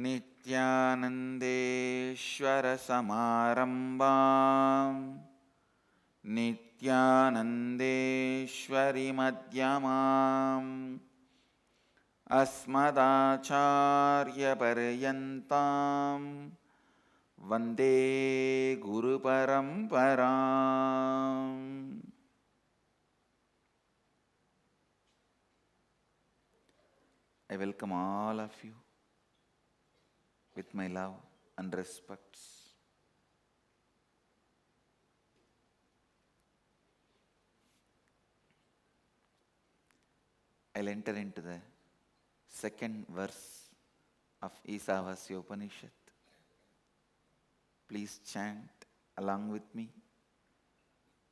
नित्यानन्देश्वर समारम्भां नित्यानन्देश्वरि मध्यमाम् अस्मदाचार्यपर्यन्तां वन्दे गुरुपरम्पराम्. I welcome all of you with my love and respects. I'll enter into the second verse of Ishavasya Upanishad. Please chant along with me.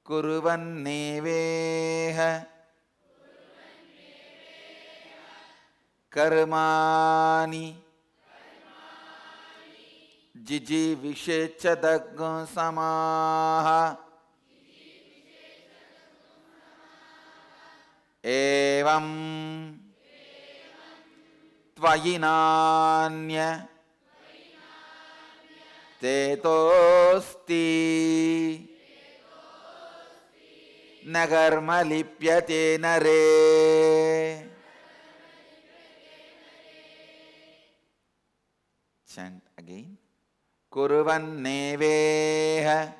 Kurvann eveha karmāṇi jijīviṣec samāḥ evaṁ tvayi nānyatheto lipyate nare. Chant again. Kurvann eveha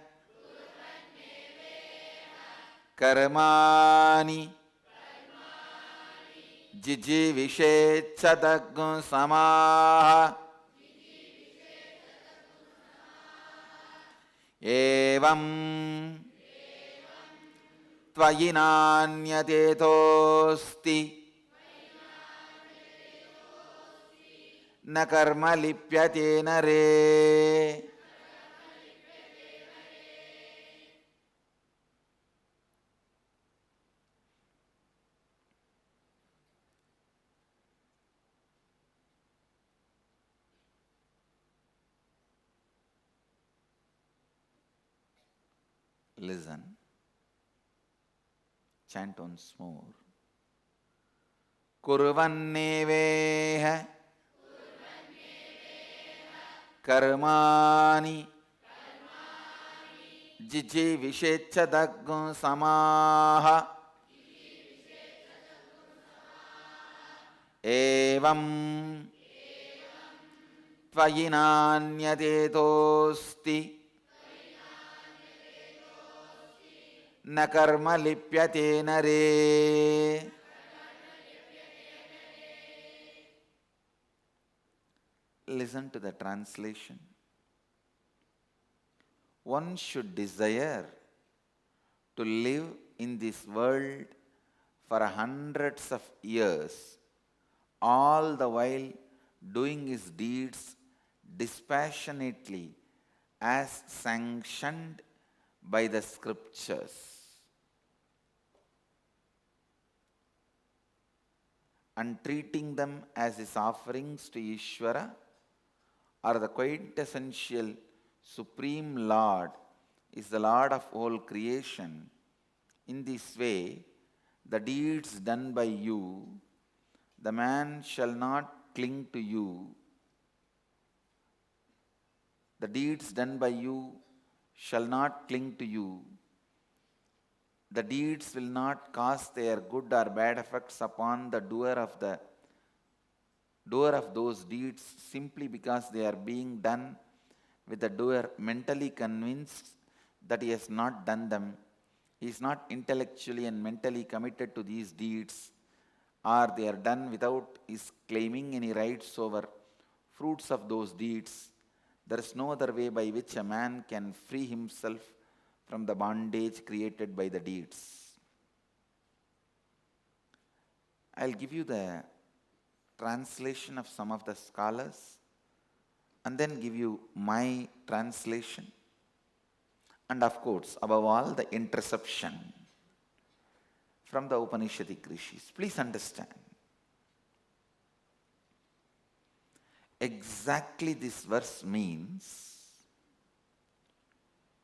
karmāṇi jijīviṣec samāḥ evaṁ tvayi nānyatheto lipyate nare. Listen. Chant once more. Kurvann eveha karmāṇi jijīviṣec samāḥ evaṁ tvayi nānyatheto lipyate nare. Listen to the translation. One should desire to live in this world for hundreds of years, all the while doing his deeds dispassionately as sanctioned by the scriptures, and treating them as his offerings to Ishvara, or the quintessential Supreme Lord is the Lord of all creation. In this way, the deeds done by you, the man shall not cling to you. The deeds done by you shall not cling to you. The deeds will not cause their good or bad effects upon the doer of those deeds, simply because they are being done with the doer mentally convinced that he has not done them. He is not intellectually and mentally committed to these deeds, or they are done without his claiming any rights over fruits of those deeds. There is no other way by which a man can free himself from the bondage created by the deeds. I'll give you the translation of some of the scholars and then give you my translation, and of course, above all, the interception from the Upanishadic rishis. Please understand. Exactly this verse means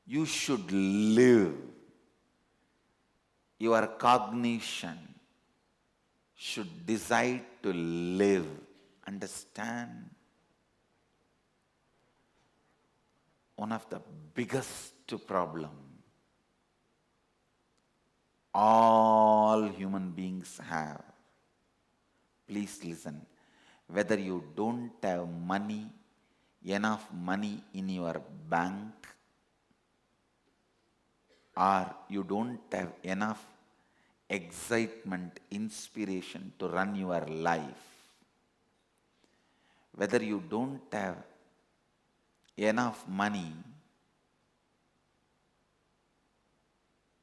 you should live. Your cognition should decide to live. Understand? one of the biggest problem all human beings have. Please listen. Whether you don't have money, enough money in your bank, or you don't have enough excitement, inspiration to run your life, whether you don't have enough money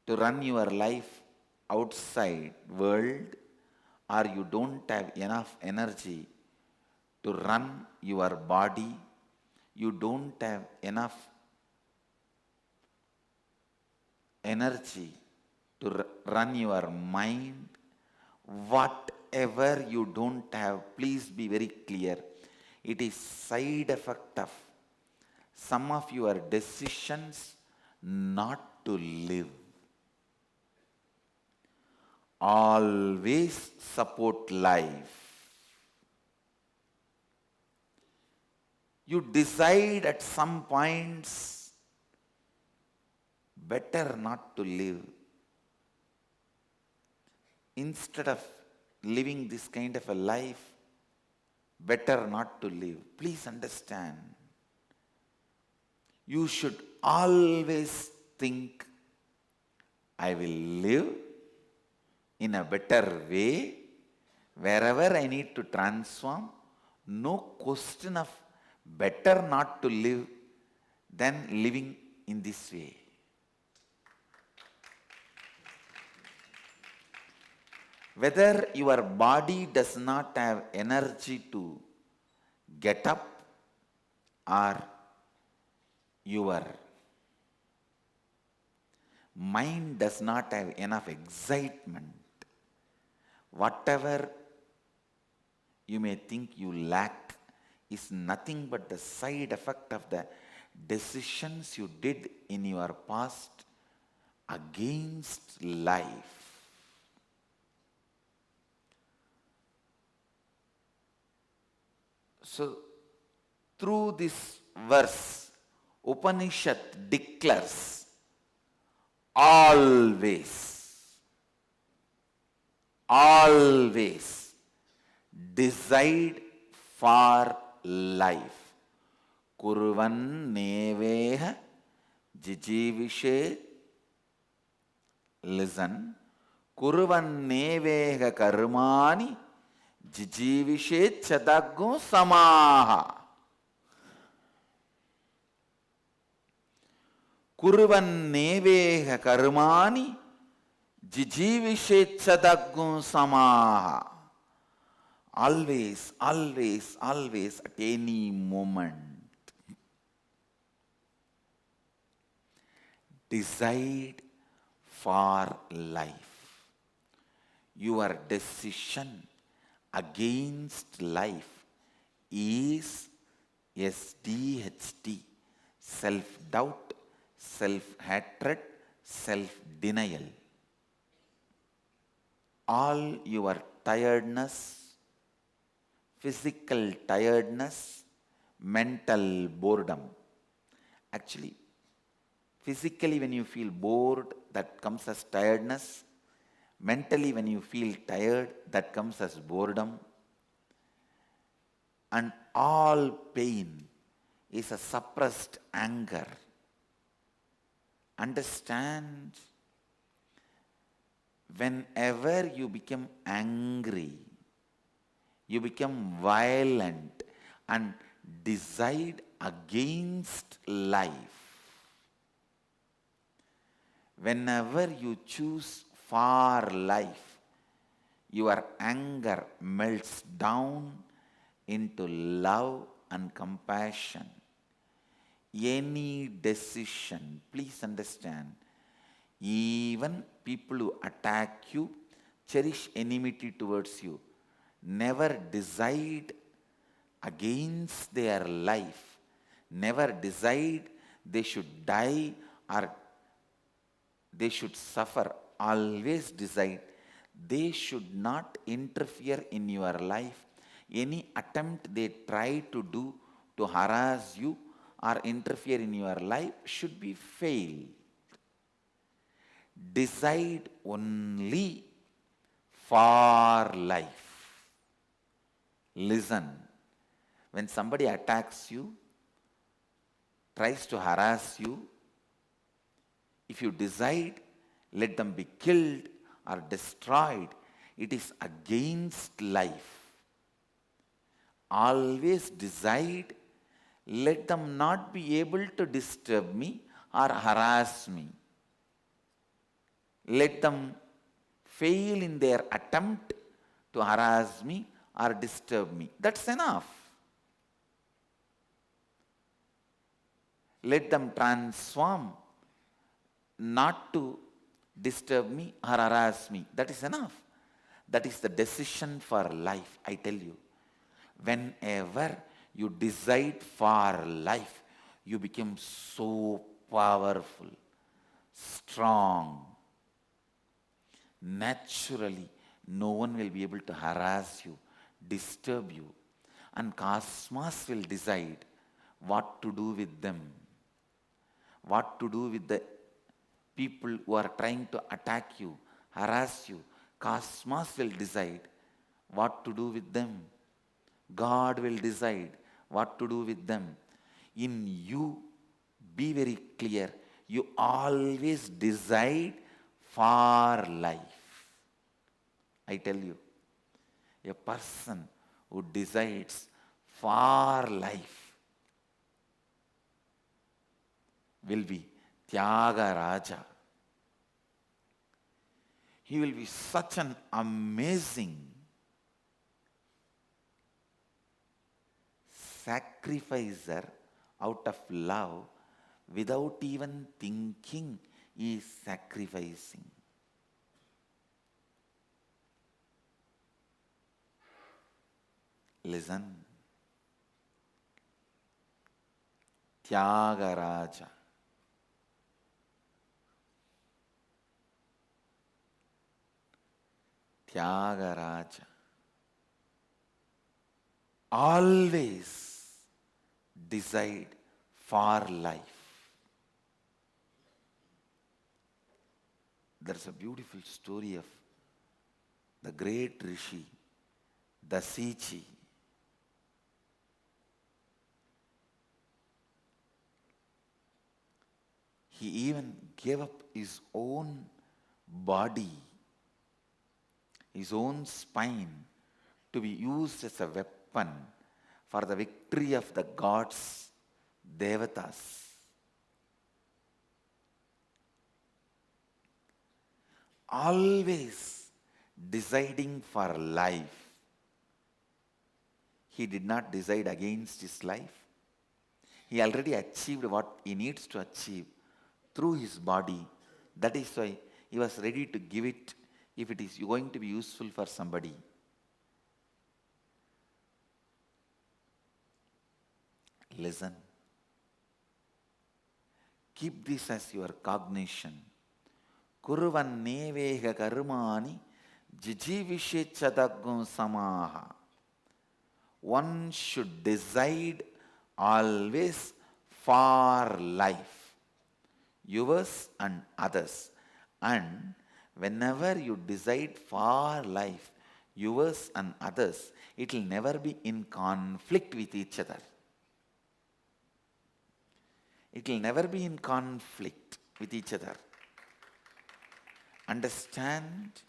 to run your life outside world, or you don't have enough energy to run your body, you don't have enough energy to run your mind, whatever you don't have, please be very clear. It is side effect of some of your decisions not to live. Always support life. You decide at some points better not to live. Instead of living this kind of a life, better not to live. Please understand. You should always think, I will live in a better way, wherever I need to transform. No question of better not to live than living in this way. Whether your body does not have energy to get up, or your mind does not have enough excitement, whatever you may think you lack is nothing but the side effect of the decisions you did in your past against life. So, through this verse, Upanishad declares always decide for life. Kurvann eveha jijīviṣec. Listen. Kurvann eveha karmāṇi jijīviṣec chataṁ samāḥ. Kurvann eveha karmāṇi jijīviṣec chataṁ samāḥ. Always, always, always, at any moment, decide for life. Your decision against life is SDHD, self-doubt, self-hatred, self-denial. All your tiredness, physical tiredness, mental boredom. Actually, physically when you feel bored, that comes as tiredness. Mentally when you feel tired, that comes as boredom. And all pain is a suppressed anger. Understand? Whenever you become angry, you become violent and decide against life. Whenever you choose for life, your anger melts down into love and compassion. Any decision, please understand, even people who attack you, cherish enmity towards you, never decide against their life, never decide they should die or they should suffer. Always decide they should not interfere in your life. Any attempt they try to do to harass you or interfere in your life should be failed. Decide only for life. Listen. When somebody attacks you, tries to harass you, if you decide, let them be killed or destroyed, it is against life. Always decide, let them not be able to disturb me or harass me. Let them fail in their attempt to harass me or disturb me. That's enough. Let them transform not to disturb me or harass me. That is enough. That is the decision for life, I tell you. Whenever you decide for life, you become so powerful, strong. Naturally, no one will be able to harass you, disturb you, and cosmos will decide what to do with them, what to do with the people who are trying to attack you, harass you. Cosmos will decide what to do with them. God will decide what to do with them. In you, be very clear, you always decide for life. I tell you, a person who decides for life will be Tyagaraja. He will be such an amazing sacrificer out of love. Without even thinking, he is sacrificing. Listen. Tyagaraja. Tyagaraja. Always decide for life. There's a beautiful story of the great Rishi, Dasichi. He even gave up his own body, his own spine, to be used as a weapon for the victory of the gods, devatas. Always deciding for life. He did not decide against his life. He already achieved what he needs to achieve through his body. That is why he was ready to give it if it is going to be useful for somebody. Listen. Keep this as your cognition. Kurvann eveha karmāṇi jijīviṣec samāḥ. One should decide always for life, yours and others. And whenever you decide for life, yours and others, it will never be in conflict with each other. It will never be in conflict with each other. Understand?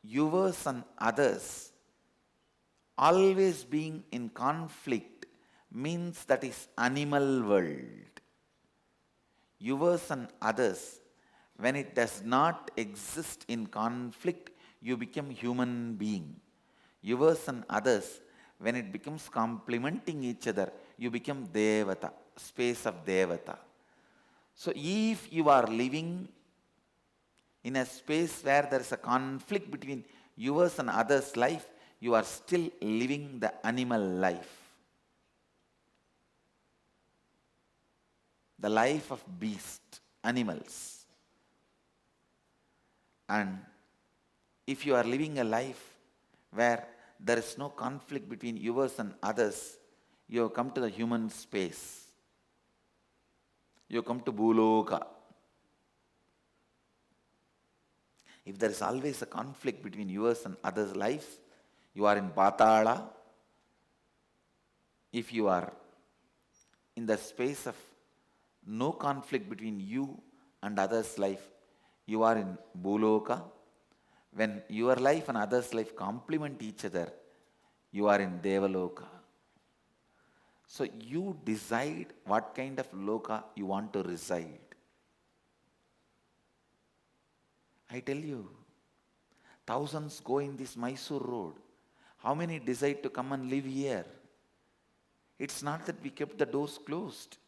Yours and others always being in conflict means that is animal world. Yours and others, when it does not exist in conflict, you become human being. Yours and others, when it becomes complementing each other, you become devata, space of devata. So if you are living in a space where there is a conflict between yours and others' life, you are still living the animal life. The life of beast, animals. And if you are living a life where there is no conflict between yours and others, you have come to the human space. You have come to Bhuloka. If there is always a conflict between yours and others' lives, you are in Patala. If you are in the space of no conflict between you and others' life, you are in Bhuloka. When your life and others' life complement each other, you are in Devaloka. So you decide what kind of loka you want to reside. I tell you, thousands go in this Mysore road. How many decide to come and live here? It's not that we kept the doors closed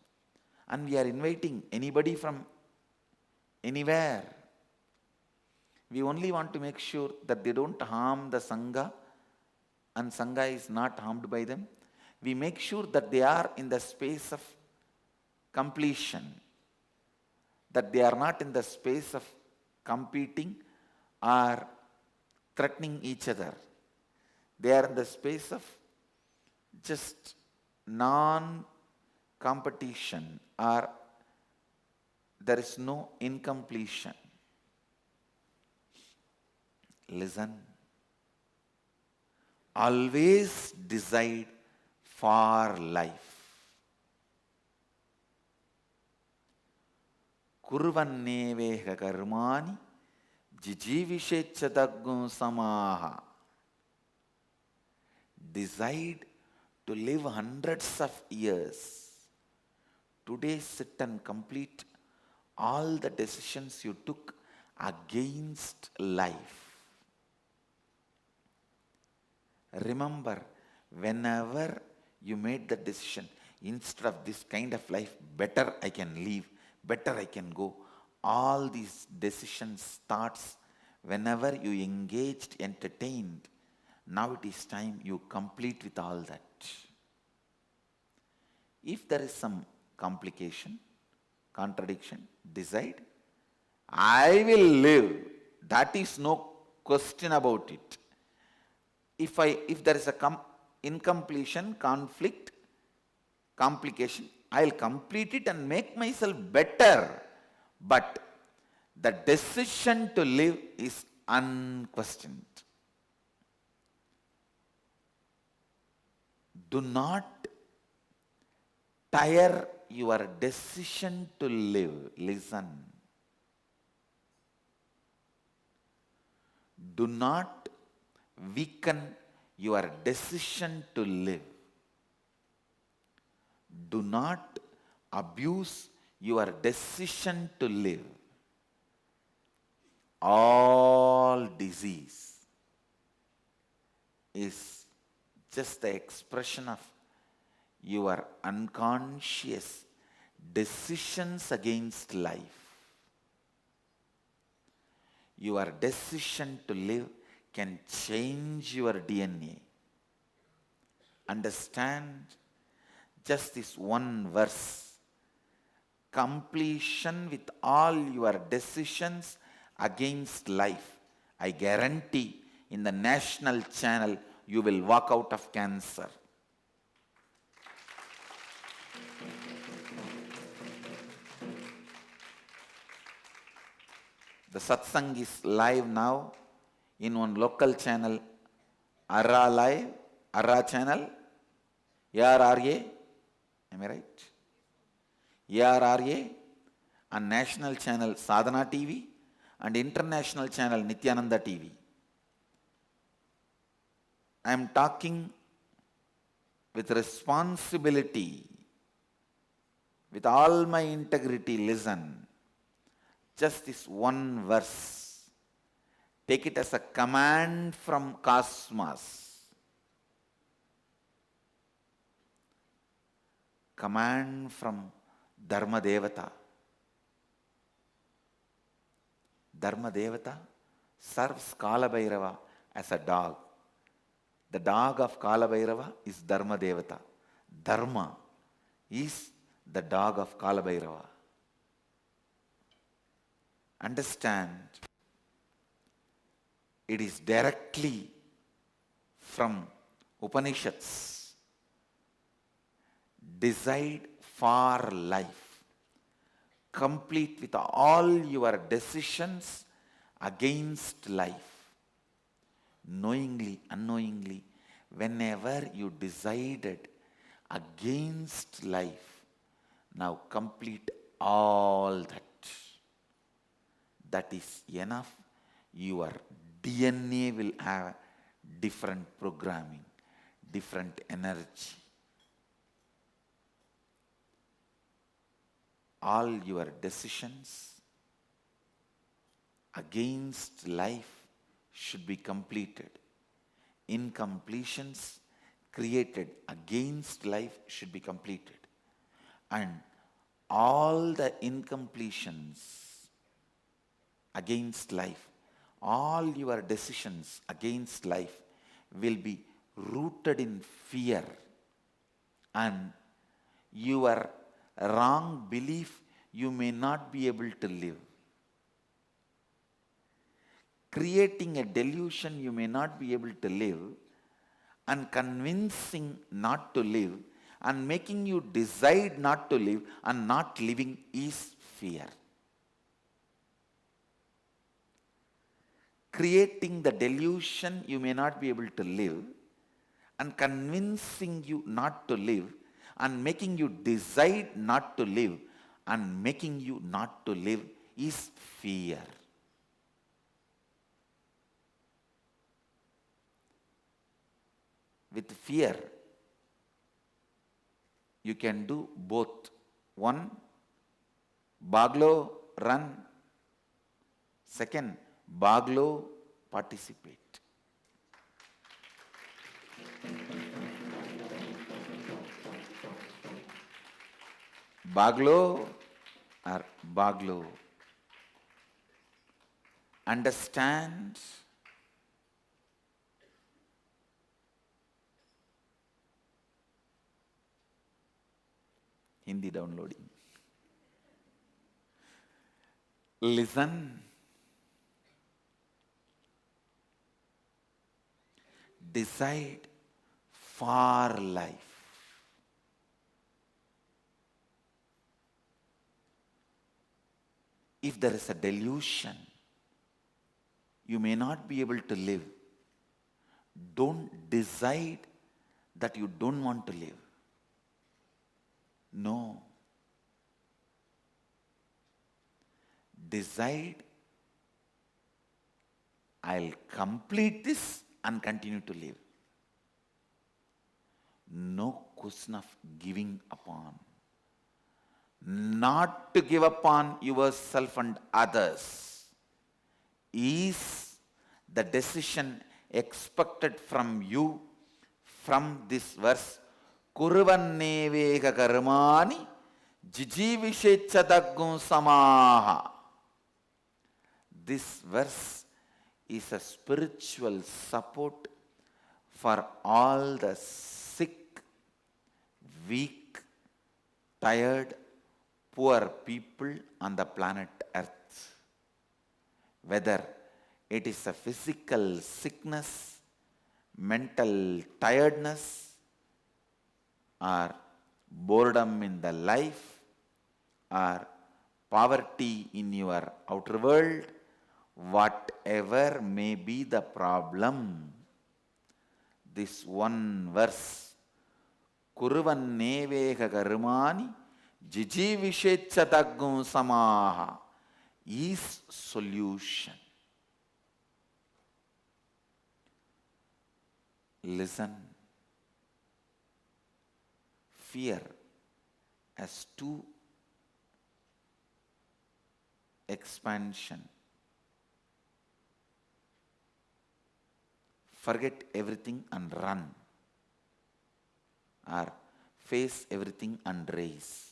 and we are inviting anybody from anywhere. We only want to make sure that they don't harm the Sangha and Sangha is not harmed by them. We make sure that they are in the space of completion, that they are not in the space of competing or threatening each other. They are in the space of just non-competition, or there is no incompletion. Listen. Always decide for life. Kurvann eveha karmāṇi jijīviṣec samāḥ. Decide to live hundreds of years. Today sit and complete all the decisions you took against life. Remember, whenever you made the decision, instead of this kind of life, better I can live, better I can go. All these decisions, thoughts, whenever you engaged, entertained, now it is time you complete with all that. If there is some complication, contradiction, decide, I will live. That is no question about it. If there is a incompletion, conflict, complication, I will complete it and make myself better. But the decision to live is unquestioned. Do not tire your decision to live. Listen. Do not weaken your decision to live. Do not abuse your decision to live. All disease is just the expression of your unconscious decisions against life. Your decision to live can change your DNA. Understand just this one verse. Completion with all your decisions against life. I guarantee in the national channel you will walk out of cancer. The Satsang is live now in one local channel, Arra Live, Arra channel, ARRA, am I right? ARRA, and national channel Sadhana TV, and international channel Nithyananda TV. I am talking with responsibility, with all my integrity. Listen. Just this one verse. Take it as a command from cosmos. Command from Dharma Devata. Dharma Devata serves Kala Bhairava as a dog. The dog of Kala Bhairava is Dharma Devata. Dharma is the dog of Kala Bhairava. Understand, it is directly from Upanishads. decide for life, complete with all your decisions against life. Knowingly, unknowingly, whenever you decided against life, now complete all that. That is enough. Your DNA will have different programming, different energy. All your decisions against life should be completed. Incompletions created against life should be completed. And all the incompletions against life, all your decisions against life will be rooted in fear, and your wrong belief you may not be able to live. Creating a delusion you may not be able to live, and convincing not to live, and making you decide not to live and not living is fear. Creating the delusion you may not be able to live, and convincing you not to live, and making you decide not to live, and making you not to live is fear. With fear, you can do both. One, Baglo, run. Second, Baglo, participate. Baglo or Baglo. Understand Hindi downloading. Listen. Decide for life. If there is a delusion, you may not be able to live. Don't decide that you don't want to live. No. Decide, I'll complete this and continue to live. No question of giving upon. Not to give upon yourself and others is the decision expected from you from this verse. Kurvann eveha karmāṇi jijīviṣec samāḥ. This verse is a spiritual support for all the sick, weak, tired, poor people on the planet Earth. Whether it is a physical sickness, mental tiredness, or boredom in the life, or poverty in your outer world, whatever may be the problem, this one verse, kurvann eveha karmāṇi jijīviṣec samāḥ, is solution. Listen. Fear has two expansion. Forget everything and run, or face everything and race.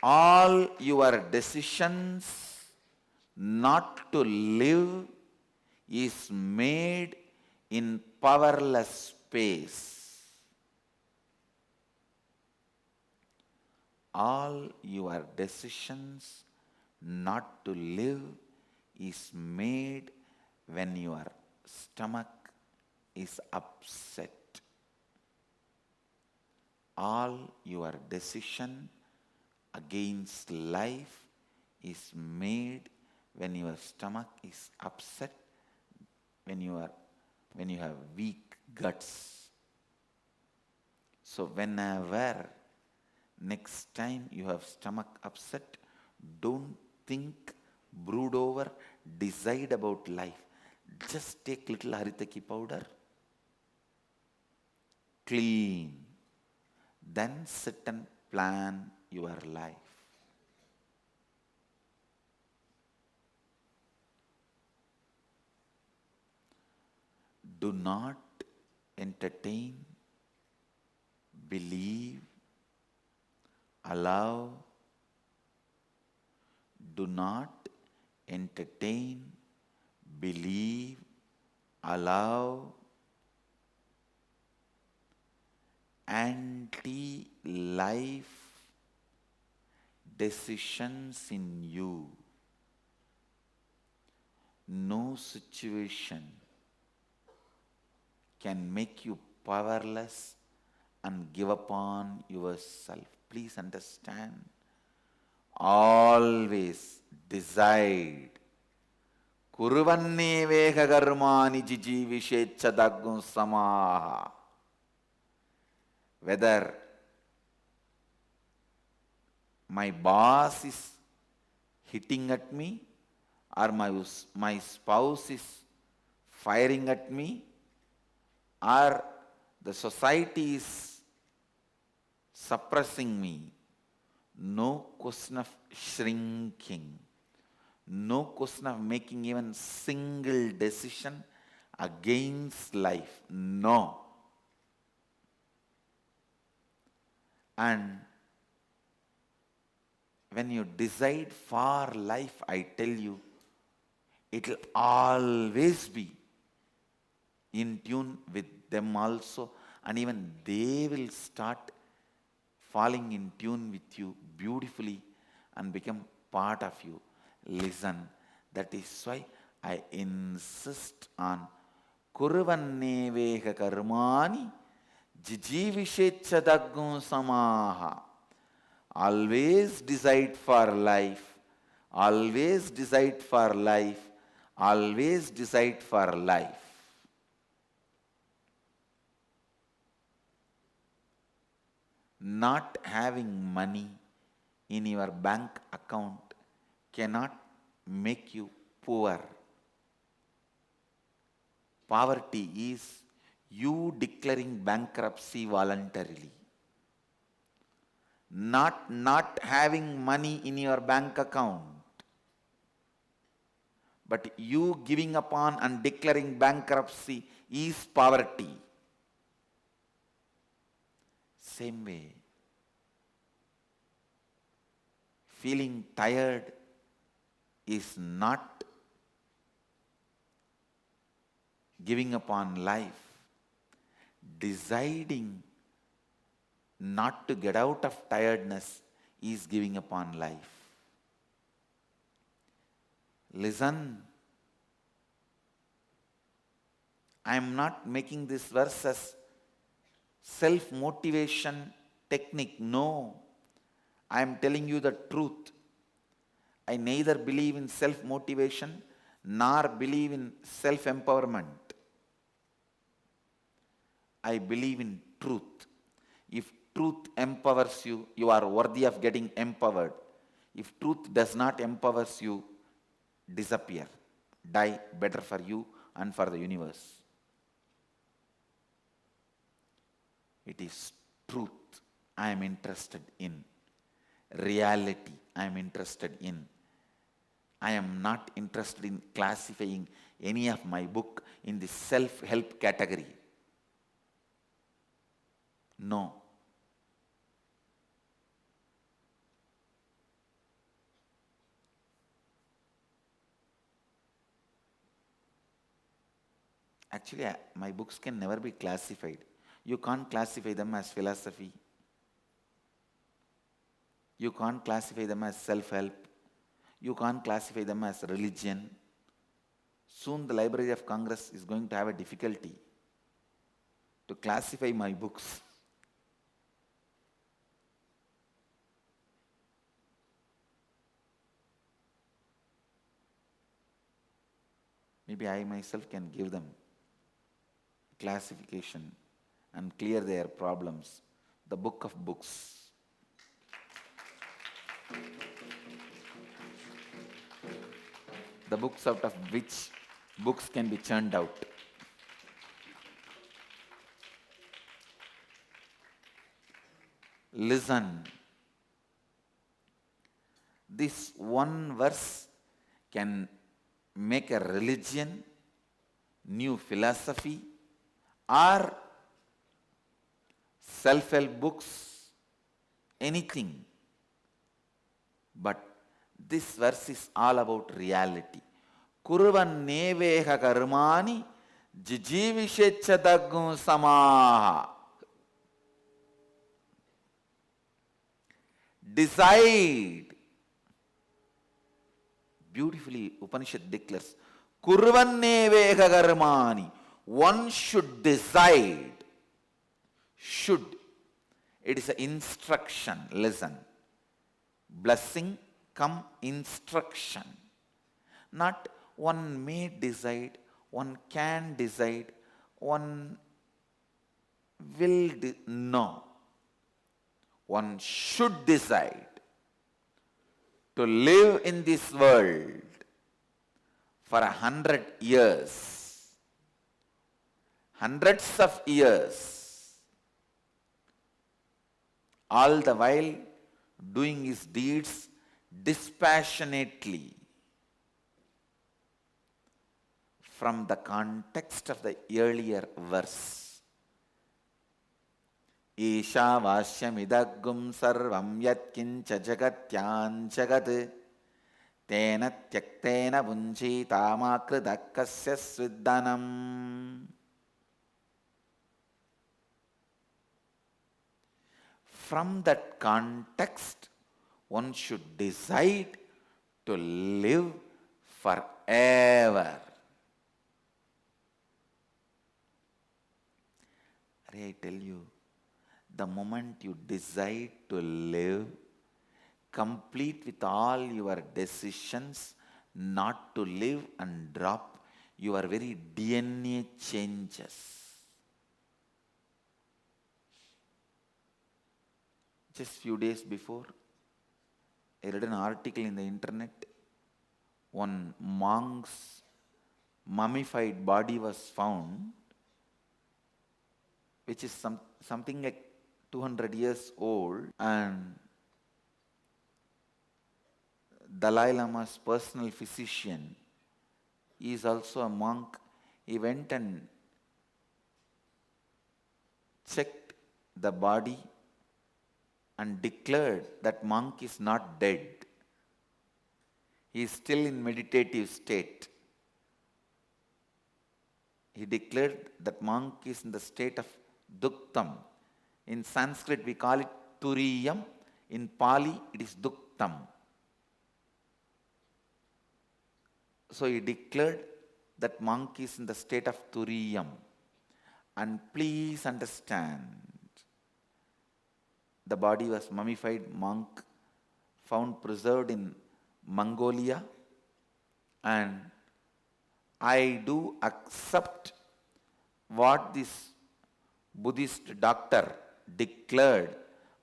All your decisions not to live is made in powerless space. All your decisions not to live is made when your stomach is upset. All your decision against life is made when your stomach is upset, when you have weak guts. So whenever next time you have stomach upset, don't think, brood over, decide about life. Just take little haritaki powder, clean, then sit and plan your life. Do not entertain, believe, allow. Do not entertain, believe, allow anti-life decisions in you. No situation can make you powerless and give up on yourself. Please understand. Always decide. Kurvann eveha karmāṇi jijīviṣec samāḥ. Whether my boss is hitting at me, or my spouse is firing at me, or the society is suppressing me, no question of shrinking, no question of making even single decision against life. No. And when you decide for life, I tell you, it will always be in tune with them also, and even they will start falling in tune with you beautifully and become part of you. Listen, that is why I insist on kurvann eveha karmāṇi jijīviṣec samāḥ. Always decide for life, always decide for life, always decide for life. Not having money in your bank account cannot make you poor. Poverty is you declaring bankruptcy voluntarily. Not having money in your bank account, but you giving upon and declaring bankruptcy is poverty. Same way, feeling tired is not giving upon life. Deciding not to get out of tiredness is giving upon life. Listen, I am not making this verse as self-motivation technique. No, I am telling you the truth. I neither believe in self-motivation nor believe in self-empowerment. I believe in truth. If truth empowers you, you are worthy of getting empowered. If truth does not empower you, disappear, die, better for you and for the universe. It is truth I am interested in. Reality I am interested in. I am not interested in classifying any of my book in the self-help category. No. Actually, my books can never be classified. You can't classify them as philosophy. You can't classify them as self-help. You can't classify them as religion. Soon the Library of Congress is going to have a difficulty. to classify my books. Maybe I myself can give them classification and clear their problems. The book of books. The books out of which books can be churned out. Listen. This one verse can make a religion, new philosophy, or self-help books, anything. But this verse is all about reality. Kurvann eveha karmāṇi jijīviṣec samāḥ. Decide. Beautifully, Upanishad declares, kurvann eveha karmāṇi. One should decide. Should. It is an instruction. Listen. Blessing come instruction. Not one may decide, one can decide, one will no. One should decide to live in this world for 100 years, hundreds of years, all the while doing his deeds dispassionately. From the context of the earlier verse, Ishavasya sarvam yat kincha jagatyan jagat tena tyaktena bunjita makridakasya sviddanam. From that context, one should decide to live forever. I tell you, the moment you decide to live, complete with all your decisions not to live and drop, your very DNA changes. Just few days before, I read an article in the internet. One monk's mummified body was found, which is something like 200 years old, and Dalai Lama's personal physician, he is also a monk. He went and checked the body and declared that monk is not dead. He is still in meditative state. He declared that monk is in the state of duktam. In Sanskrit we call it turiyam. In Pali it is duktam. So he declared that monk is in the state of turiyam. And please understand, the body was mummified, monk found preserved in Mongolia, and I do accept what this Buddhist doctor declared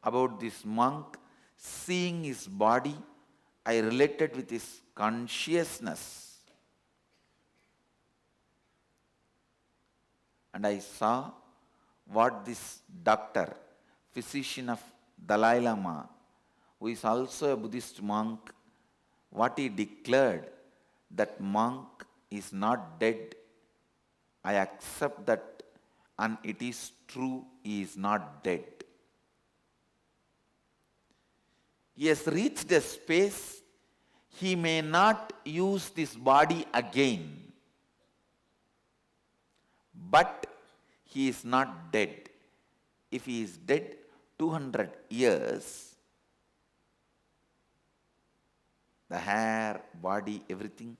about this monk. Seeing his body, I related with his consciousness, and I saw what this doctor, physician of Dalai Lama, who is also a Buddhist monk, what he declared, that monk is not dead. I accept that, and it is true, he is not dead. He has reached a space, he may not use this body again, but he is not dead. If he is dead 200 years, the hair, body, everything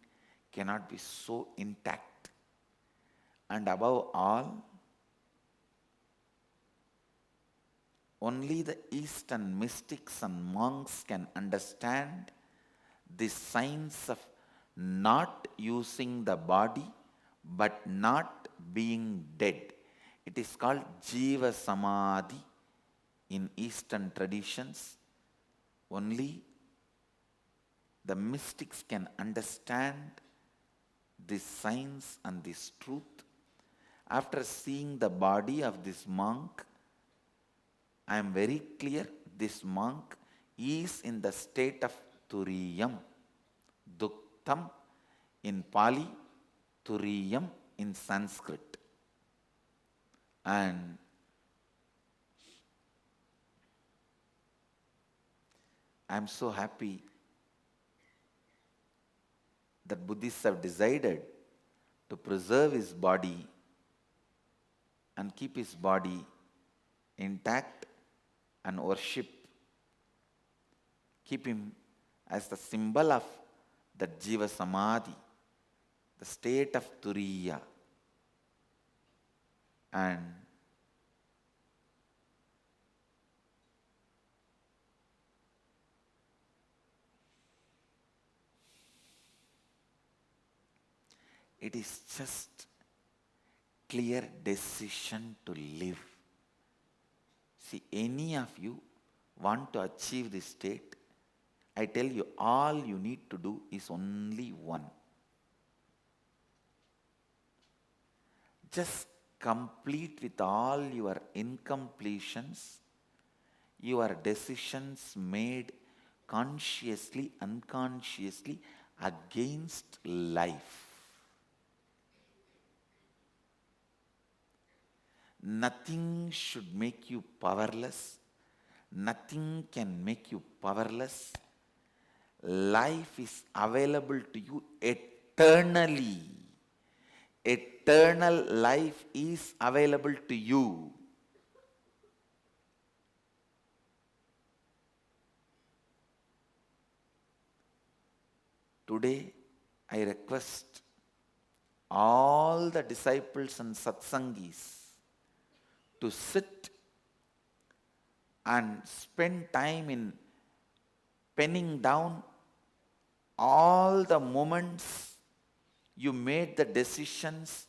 cannot be so intact. And above all, only the Eastern mystics and monks can understand the science of not using the body but not being dead. It is called jiva samadhi in Eastern traditions. Only the mystics can understand this science and this truth. After seeing the body of this monk, I am very clear this monk is in the state of turiyam, duktam in Pali, turiyam in Sanskrit. And I am so happy that Buddhists have decided to preserve his body and keep his body intact and worship. Keep him as the symbol of that jiva samadhi, the state of turiya. And it is just clear decision to live. See, any of you want to achieve this state, I tell you, all you need to do is only one. Just complete with all your incompletions, your decisions made consciously, unconsciously against life. Nothing should make you powerless. Nothing can make you powerless. Life is available to you eternally. Eternal life is available to you. Today, I request all the disciples and satsangis to sit and spend time in penning down all the moments you made the decisions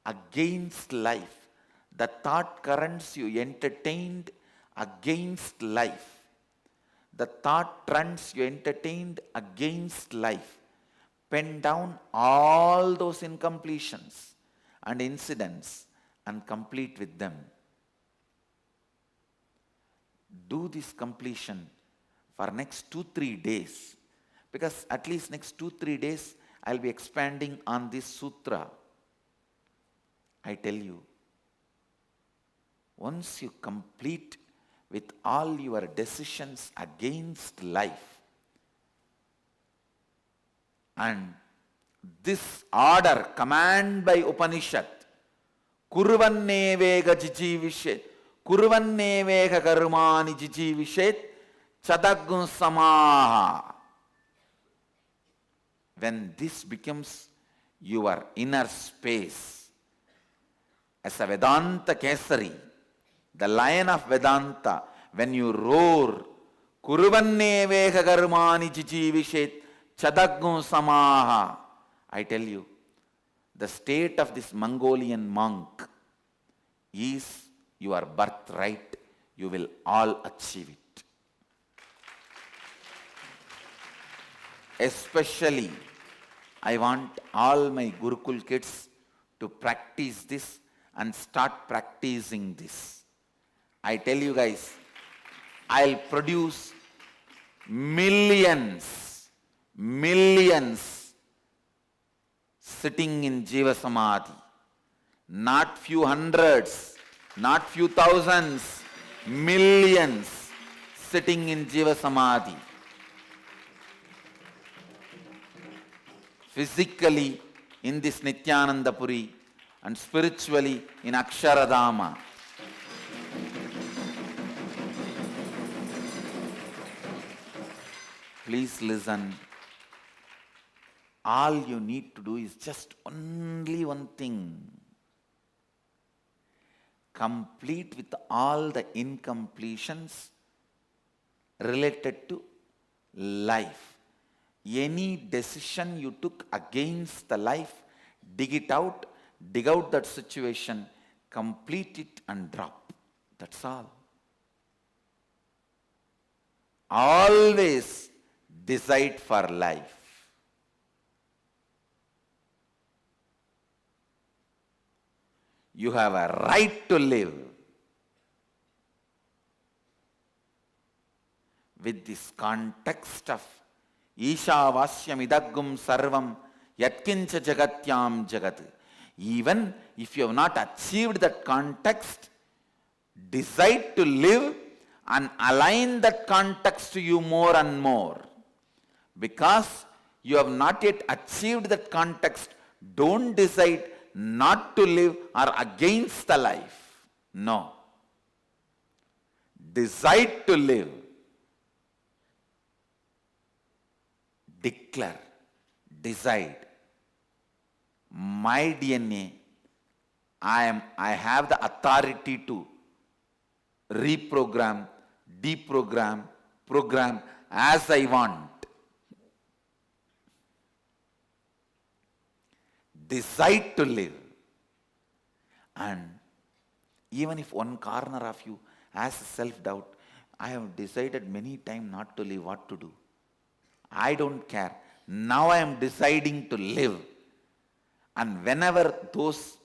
against life, the thought currents you entertained against life, the thought trends you entertained against life. Pen down all those incompletions and incidents and complete with them. Do this completion for next 2-3 days, because at least next 2-3 days I'll be expanding on this sutra. I tell you, once you complete with all your decisions against life, and this order, command by Upanishad, kurvann jijīviṣec, kurvann karmāṇi jijīviṣec, chataṁ samāḥ. When this becomes your inner space, as a Vedanta Kesari, the lion of Vedanta, when you roar, kurvann karmāṇi jijīviṣec, chataṁ samāḥ, I tell you, the state of this Mongolian monk is your birthright. You will all achieve it. Especially, I want all my Gurukul kids to practice this and start practicing this. I tell you guys, I'll produce millions sitting in Jiva Samadhi. Not few hundreds, not few thousands, millions sitting in Jiva Samadhi. Physically in this Nithyananda Puri and spiritually in Aksharadhama. Please listen. All you need to do is just only one thing. complete with all the incompletions related to life. Any decision you took against the life, dig out that situation, complete it and drop. That's all. Always decide for life. You have a right to live. With this context of Ishavasya sarvam yatkincha jagatyam jagat. Even if you have not achieved that context, decide to live and align that context to you more and more. Because you have not yet achieved that context, don't decide not to live or against the life. No. Decide to live. Declare. Decide. My DNA, I have the authority to reprogram, deprogram, program as I want. Decide to live. And even if one corner of you has self-doubt, I have decided many times not to live, what to do? I don't care. Now I am deciding to live. And whenever those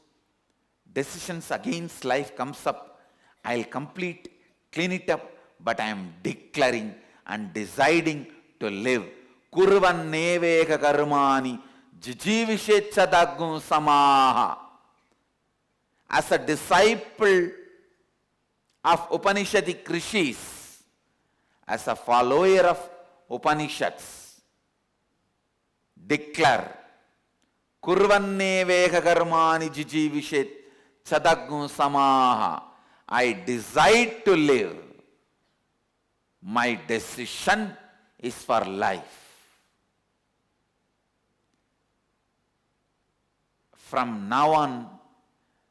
decisions against life comes up, I'll clean it up, but I am declaring and deciding to live. Kurvann eveha karmāṇi jijīviṣec samāḥ. As a disciple of Upanishadic rishis, as a follower of Upanishads, declare kurvann eveha karmāṇi jijīviṣec samāḥ. I decide to live. My decision is for life. From now on,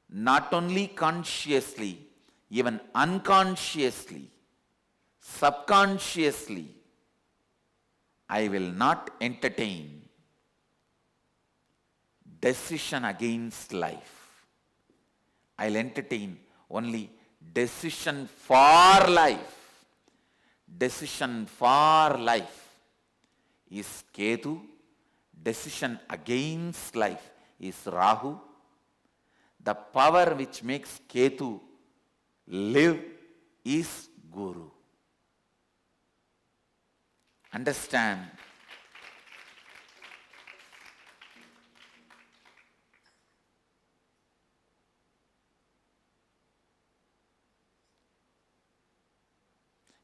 not only consciously, even unconsciously, subconsciously, I will not entertain decision against life. I'll entertain only decision for life. Decision for life is Ketu. Decision against life is Rahu. The power which makes Ketu live is Guru. Understand?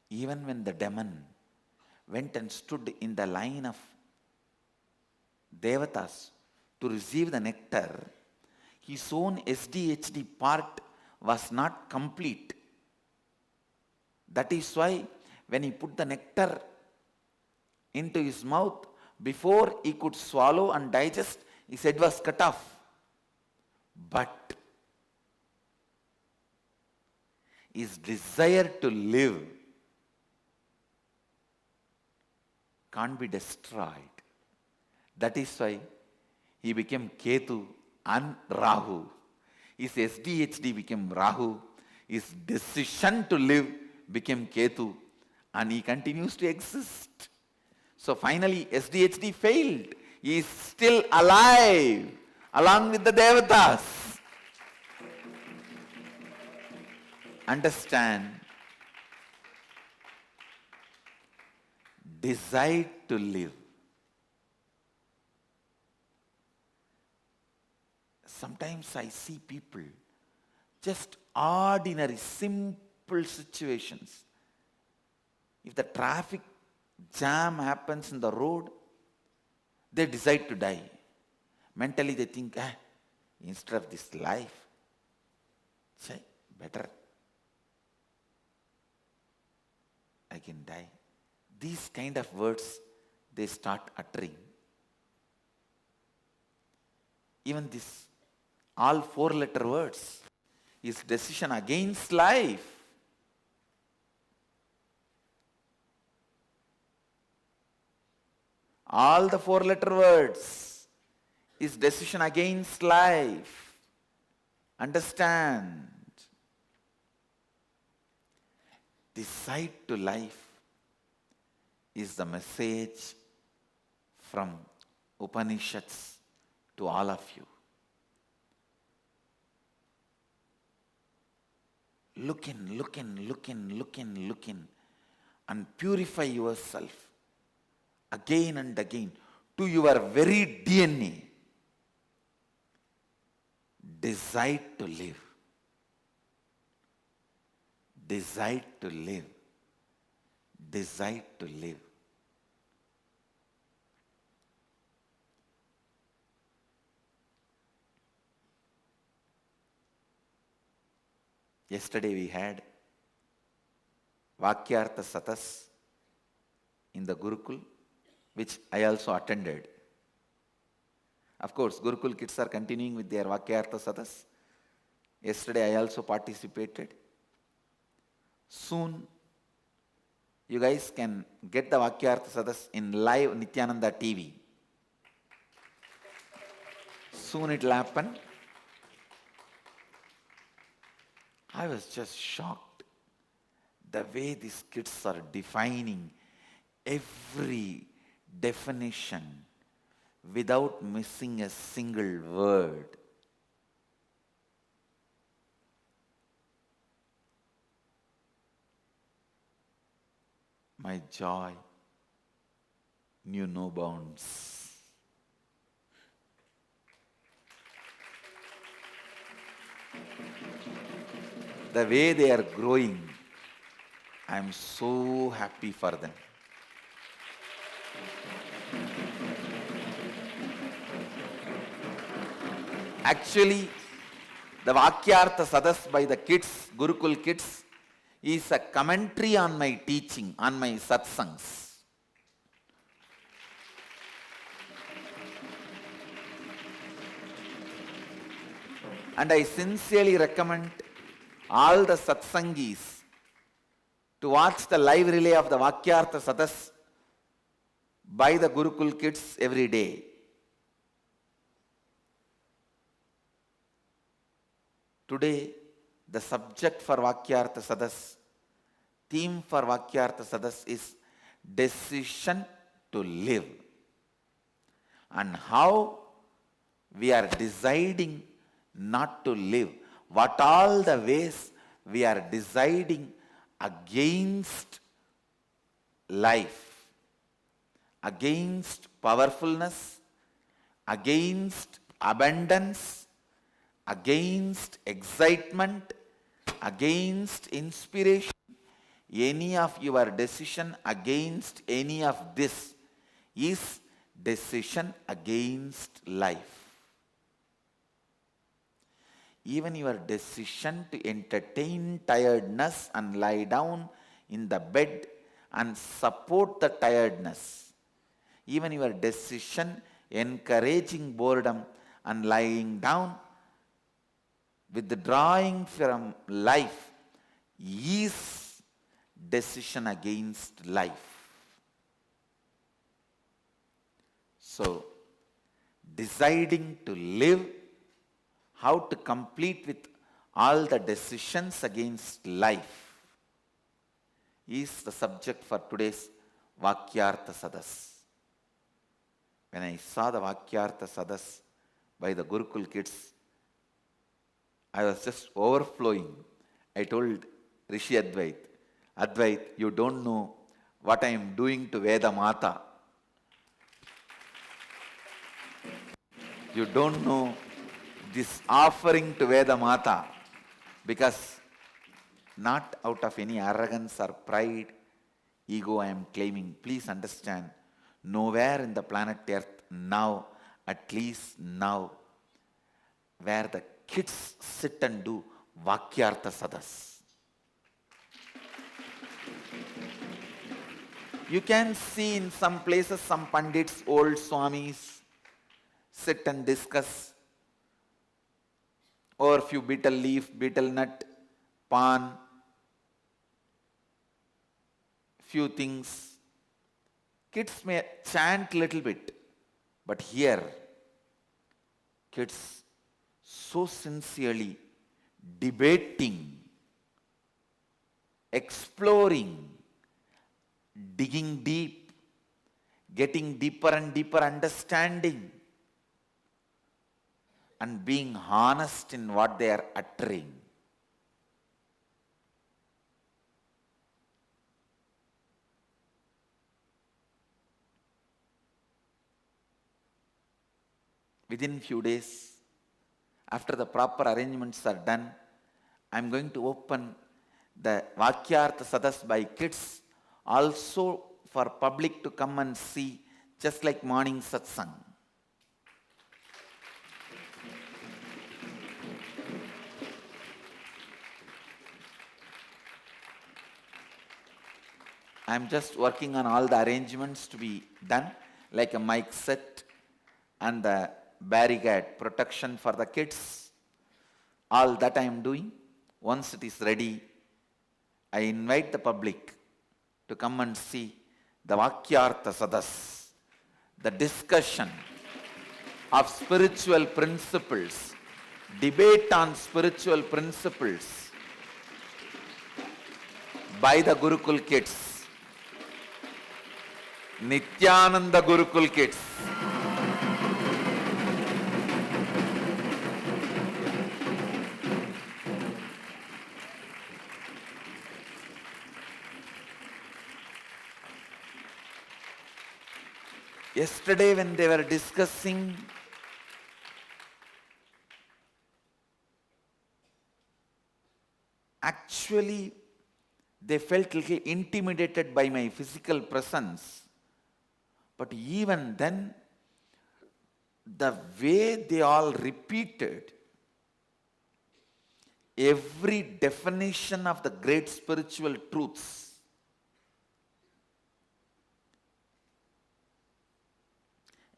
Even when the demon went and stood in the line of Devatas to receive the nectar, his own SDHD part was not complete. That is why when he put the nectar into his mouth, before he could swallow and digest, his head was cut off. But his desire to live can't be destroyed. That is why he became Ketu and Rahu. His SDHD became Rahu. His decision to live became Ketu. And he continues to exist. So finally SDHD failed. He is still alive along with the Devatas. Understand? Decide to live. Sometimes I see people, just ordinary, simple situations. If the traffic jam happens in the road, they decide to die. Mentally they think, instead of this life, better I can die. These kind of words they start uttering. Even this, all 4-letter words. is decision against life. All the 4-letter words is decision against life. Understand. Decide to life is the message from Upanishads to all of you. Look in, and purify yourself again and again to your very DNA. Decide to live. Decide to live. Decide to live. Yesterday we had Vakyartha Satas in the Gurukul, which I also attended. Of course, Gurukul kids are continuing with their Vakyartha Satas. Yesterday I also participated. Soon you guys can get the Vakyartha Satas in live Nithyananda TV. Soon it will happen. I was just shocked the way these kids are defining every definition without missing a single word. My joy knew no bounds. The way they are growing, I am so happy for them. Actually, the Vakyartha Sadas by the kids, Gurukul kids, is a commentary on my teaching, on my Satsangs. And I sincerely recommend all the Satsangis to watch the live relay of the Vakyartha Sadas by the Gurukul kids every day. Today, the subject for Vakyartha Sadas, theme for Vakyartha Sadas is decision to live. And how we are deciding not to live. What all the ways we are deciding against life, against powerfulness, against abundance, against excitement, against inspiration. Any of your decision against any of this is decision against life. Even your decision to entertain tiredness and lie down in the bed and support the tiredness. Even your decision encouraging boredom and lying down, withdrawing from life, is decision against life. So, deciding to live, how to complete with all the decisions against life, is the subject for today's Vakyartha Sadas. When I saw the Vakyartha Sadas by the Gurukul kids, I was just overflowing. I told Rishi Advait, you don't know what I am doing to Veda Mata. You don't know this offering to Veda Mata, because not out of any arrogance or pride, ego I am claiming. Please understand, nowhere in the planet Earth now, at least now, where the kids sit and do Vakyartha Sadas. You can see in some places some Pandits, old Swamis, sit and discuss or few betel leaf, betel nut, pan, few things. Kids may chant little bit, but here, kids so sincerely debating, exploring, digging deep, getting deeper and deeper understanding, and being honest in what they are uttering. Within few days, after the proper arrangements are done, I am going to open the Vakyartha Sadas by kids, also for public to come and see, just like morning Satsang. I am just working on all the arrangements to be done, like a mic set and the barricade protection for the kids. All that I am doing. Once it is ready, I invite the public to come and see the Vakyartha Sadas, the discussion of spiritual principles, debate on spiritual principles by the Gurukul kids, Nithyananda Gurukul kids. Yesterday when they were discussing actually they felt a little intimidated by my physical presence. But even then, the way they all repeated every definition of the great spiritual truths,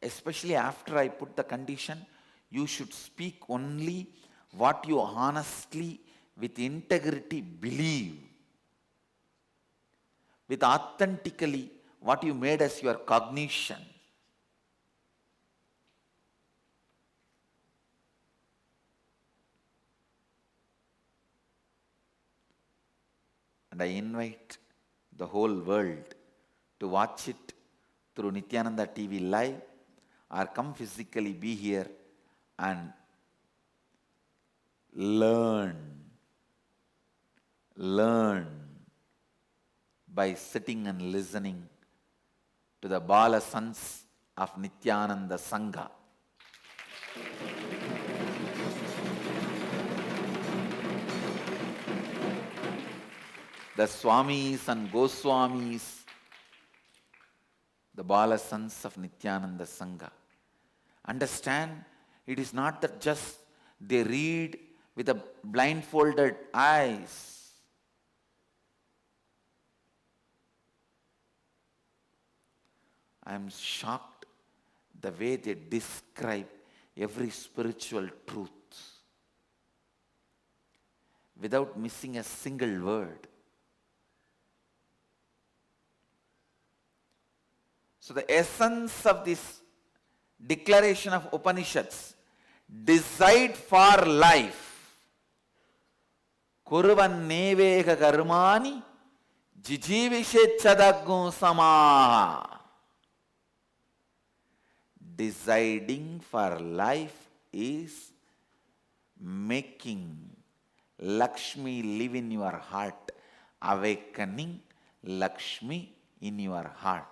especially after I put the condition, you should speak only what you honestly, with integrity believe, with authentically what you made as your cognition. And I invite the whole world to watch it through Nithyananda TV live, or come physically be here and learn by sitting and listening to the Bala sons of Nithyananda Sangha. The Swamis and Goswamis, the Bala sons of Nithyananda Sangha. Understand, it is not that just they read with a blindfolded eyes. I am shocked the way they describe every spiritual truth without missing a single word. So the essence of this declaration of Upanishads, decide for life, kurvann eveha karmāṇi, jijīviṣec samāḥ. Deciding for life is making Lakshmi live in your heart, awakening Lakshmi in your heart.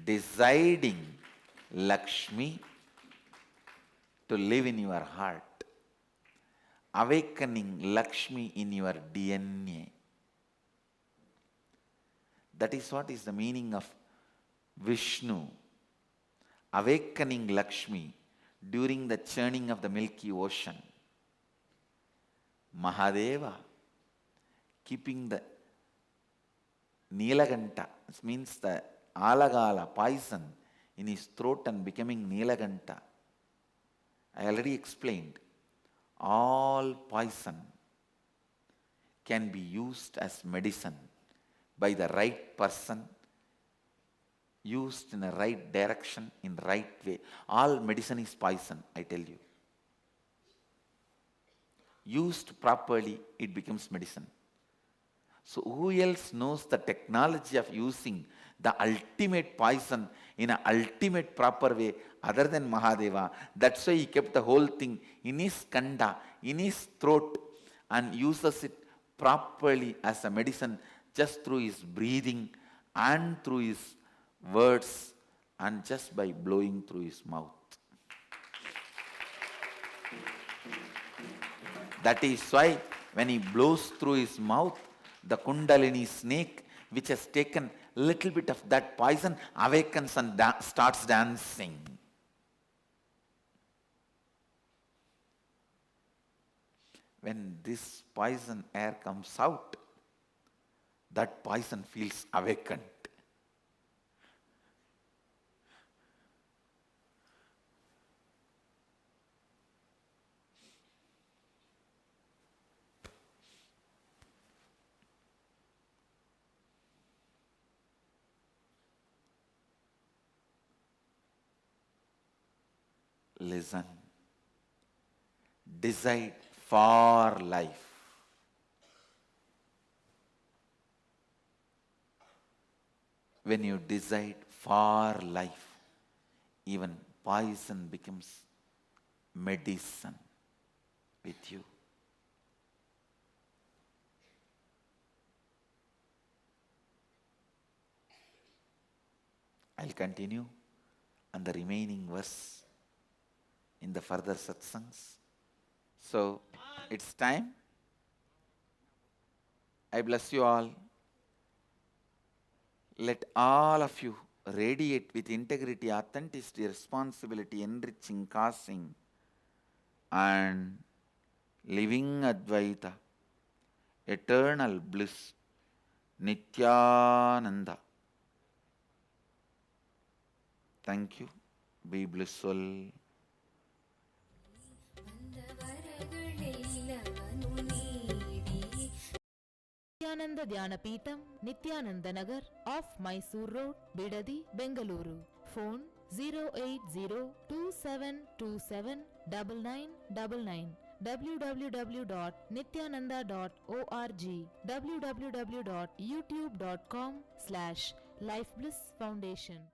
Deciding Lakshmi to live in your heart, awakening Lakshmi in your DNA. That is what is the meaning of Vishnu, awakening Lakshmi during the churning of the Milky Ocean. Mahadeva, keeping the Nilaganta, this means the alagala, poison in his throat and becoming Nilaganta. I already explained, all poison can be used as medicine by the right person, used in the right direction, in the right way. All medicine is poison, I tell you. Used properly, it becomes medicine. So who else knows the technology of using the ultimate poison in an ultimate proper way other than Mahadeva? That's why he kept the whole thing in his kanda, in his throat, and uses it properly as a medicine just through his breathing and through his words and just by blowing through his mouth. That is why when he blows through his mouth, the Kundalini snake, which has taken little bit of that poison, awakens and starts dancing. When this poison air comes out, that poison feels awakened. Listen. Decide for life. When you decide for life, even poison becomes medicine with you. I'll continue on the remaining verse in the further satsangs. So, it's time. I bless you all. Let all of you radiate with integrity, authenticity, responsibility, enriching, causing, and living Advaita, eternal bliss, Nithyananda. Thank you. Be blissful. Nityananda Dhyana Peetham, Nityananda Nagar, off Mysore Road, Bidadi, Bengaluru. Phone 08027279999. www.nityananda.org. www.youtube.com/Life Bliss Foundation.